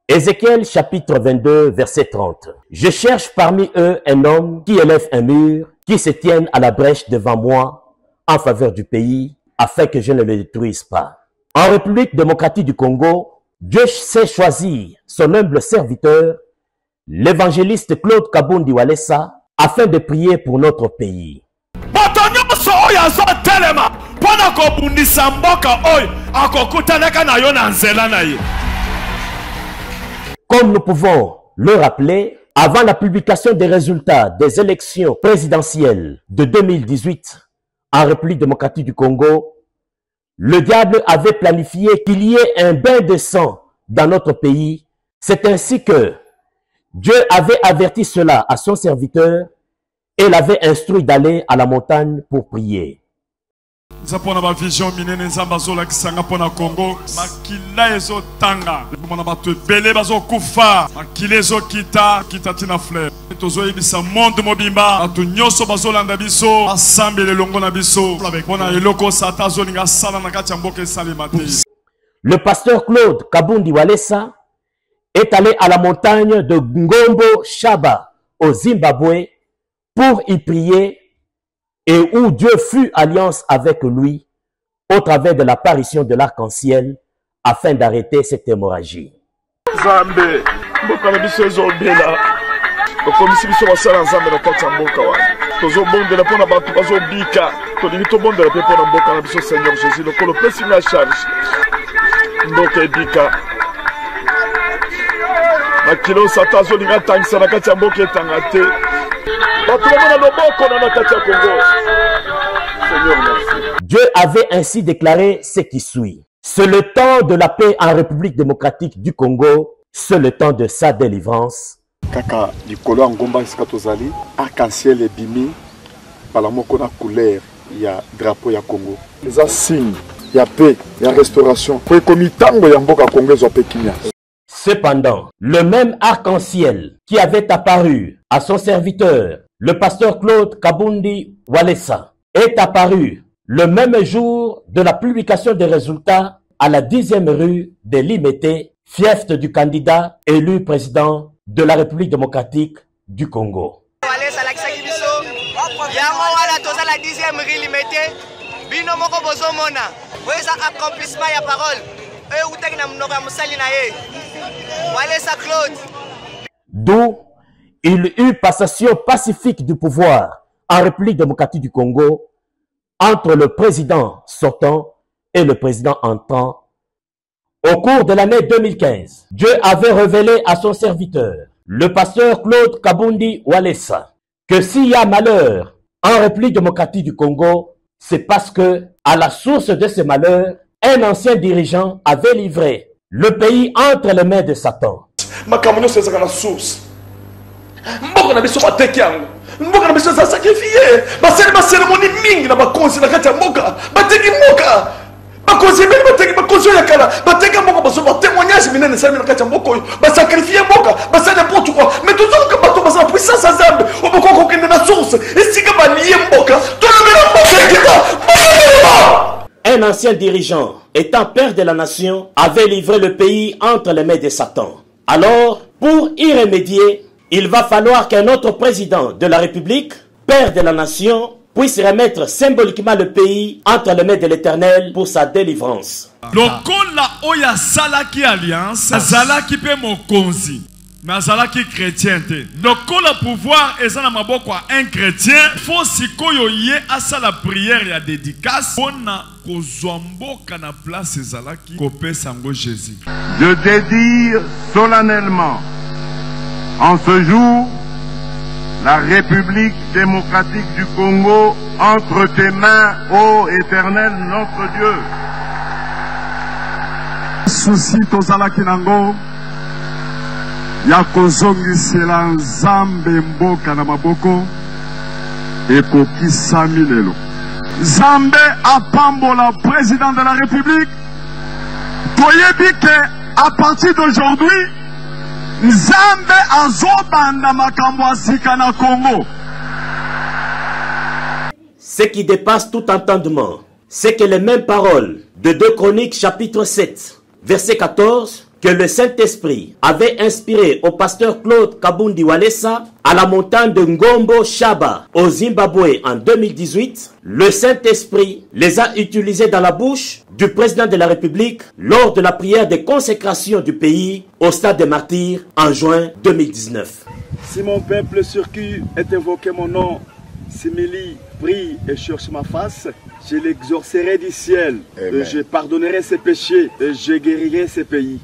Ézéchiel chapitre 22, verset 30. Je cherche parmi eux un homme qui élève un mur, qui se tienne à la brèche devant moi en faveur du pays, afin que je ne le détruise pas. En République démocratique du Congo, Dieu sait choisir son humble serviteur, l'évangéliste Claude Kabundi Walesa, afin de prier pour notre pays. Comme nous pouvons le rappeler, avant la publication des résultats des élections présidentielles de 2018 en République démocratique du Congo, le diable avait planifié qu'il y ait un bain de sang dans notre pays. C'est ainsi que Dieu avait averti cela à son serviteur et l'avait instruit d'aller à la montagne pour prier. Zapona ba vision minene nzamba zola kisanga pona Congo makila ezo tanga mona batu bele bazo kufa makile ezo kita tina fleur tozo yebisa monde mobimba atu nyoso bazolanda biso asambele longo na biso pona eloko sata zolinga sala na kati ya mboka esalemate. Le pasteur Claude Kabundi Walesa est allé à la montagne de Ngombo Shaba au Zimbabwe pour y prier et où Dieu fut alliance avec lui au travers de l'apparition de l'arc-en-ciel afin d'arrêter cette hémorragie. Dieu avait ainsi déclaré ce qui suit. C'est le temps de la paix en République démocratique du Congo, c'est le temps de sa délivrance. Kaka likolo angomba sikatozali arc-en-ciel ebimi bala moko na couleur ya drapeau ya Congo. Les signes ya paix, ya restauration. Pour komitango ya mboka Congo zo pekinya. Cependant, le même arc-en-ciel qui avait apparu à son serviteur, le pasteur Claude Kabundi Walesa, est apparu le même jour de la publication des résultats à la 10e rue de Limete, fief du candidat élu président de la République démocratique du Congo. D'où il eut passation pacifique du pouvoir en République démocratique du Congo entre le président sortant et le président entrant. Au cours de l'année 2015, Dieu avait révélé à son serviteur, le pasteur Claude Kabundi Walesa, que s'il y a malheur en République démocratique du Congo, c'est parce que, à la source de ce malheur, un ancien dirigeant avait livré le pays entre les mains de Satan. Makamono c'est la source. Mboka na biso bateki yango. Mboka na biso za sacrifier. Basali ba cérémonie mingi na ba konsi na kati ya mboka. Bateki mboka. Ba konsi beli bateki ba konsi ya kala. Bateki mboka baso ba témoignage minene sali na kati ya mboka. Ba sacrifier mboka. Basali n'importe quoi. Mais tout ça que bato basa puissance azambe. Oboko ko kende na source. Esika ba lié mboka. To na mena mboka kita. Un ancien dirigeant, étant père de la nation, avait livré le pays entre les mains de Satan. Alors, pour y remédier, il va falloir qu'un autre président de la République, père de la nation, puisse remettre symboliquement le pays entre les mains de l'Éternel pour sa délivrance. Lokola oya salaki alliance, salaki pe mokonzi. Mais azalaki chrétien te. Lokola pouvoir eza na maboko un chrétien, faut sikoyo ye asa la prière ya dédicace pona kozwa mboka na place ezalaki kopesa ngo Jésus. Je dédie solennellement en ce jour la République démocratique du Congo entre tes mains, ô Éternel notre Dieu. Souci tozalaki nango ya kozongisela nzambe mboka na maboko ekokisami lelo. Nzambe apambola président de la République. Toyebi ke à partir d'aujourd'hui Nzambe azobanda makambo asika na Congo. Ce qui dépasse tout entendement, c'est que les mêmes paroles de 2 Chroniques chapitre 7, verset 14, que le Saint-Esprit avait inspiré au pasteur Claude Kabundi Walesa à la montagne de Ngombo Shaba au Zimbabwe en 2018, le Saint-Esprit les a utilisés dans la bouche du président de la République lors de la prière de consécration du pays au stade des Martyrs en juin 2019. Si mon peuple sur qui est invoqué mon nom s'humilie, prie et cherche ma face, je l'exorcerai du ciel, et je pardonnerai ses péchés et je guérirai ses pays.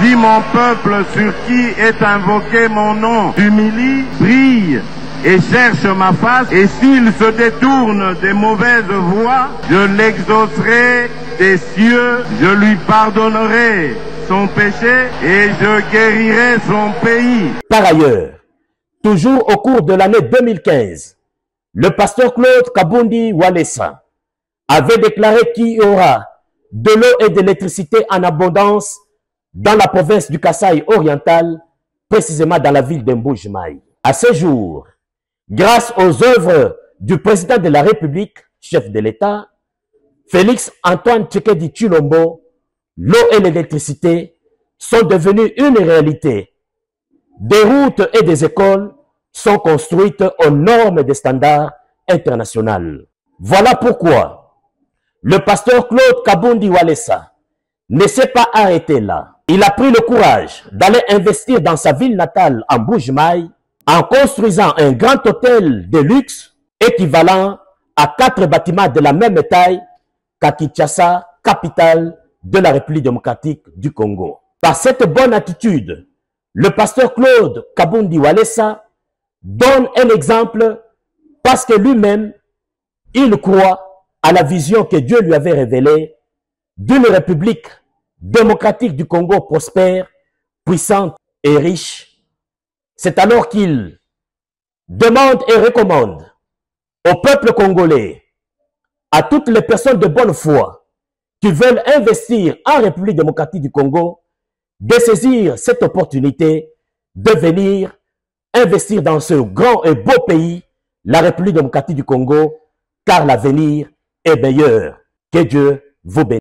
Si mon peuple sur qui est invoqué mon nom s'humilie, prie et cherche ma face, et s'il se détourne des mauvaises voies, je l'exaucerai des cieux, je lui pardonnerai son péché et je guérirai son pays. Par ailleurs, toujours au cours de l'année 2015, le pasteur Claude Kabundi Walesa avait déclaré qu'il y aura de l'eau et de l'électricité en abondance dans la province du Kasaï oriental, précisément dans la ville d'Mbujimai. À ce jour, grâce aux œuvres du président de la République, chef de l'État, Félix Antoine Tshisekedi Tshilombo, l'eau et l'électricité sont devenues une réalité. Des routes et des écoles sont construites aux normes des standards internationaux. Voilà pourquoi le pasteur Claude Kabundi Walesa ne s'est pas arrêté là. Il a pris le courage d'aller investir dans sa ville natale en Mbujimai en construisant un grand hôtel de luxe équivalent à 4 bâtiments de la même taille qu'à Kinshasa, capitale de la République démocratique du Congo. Par cette bonne attitude, le pasteur Claude Kabundi Walesa donne un exemple parce que lui-même, il croit à la vision que Dieu lui avait révélée d'une république démocratique du Congo prospère, puissante et riche. C'est alors qu'il demande et recommande au peuple congolais, à toutes les personnes de bonne foi qui veulent investir en République démocratique du Congo, de saisir cette opportunité de venir investir dans ce grand et beau pays, la République démocratique du Congo, car l'avenir est meilleur. Que Dieu vous bénisse.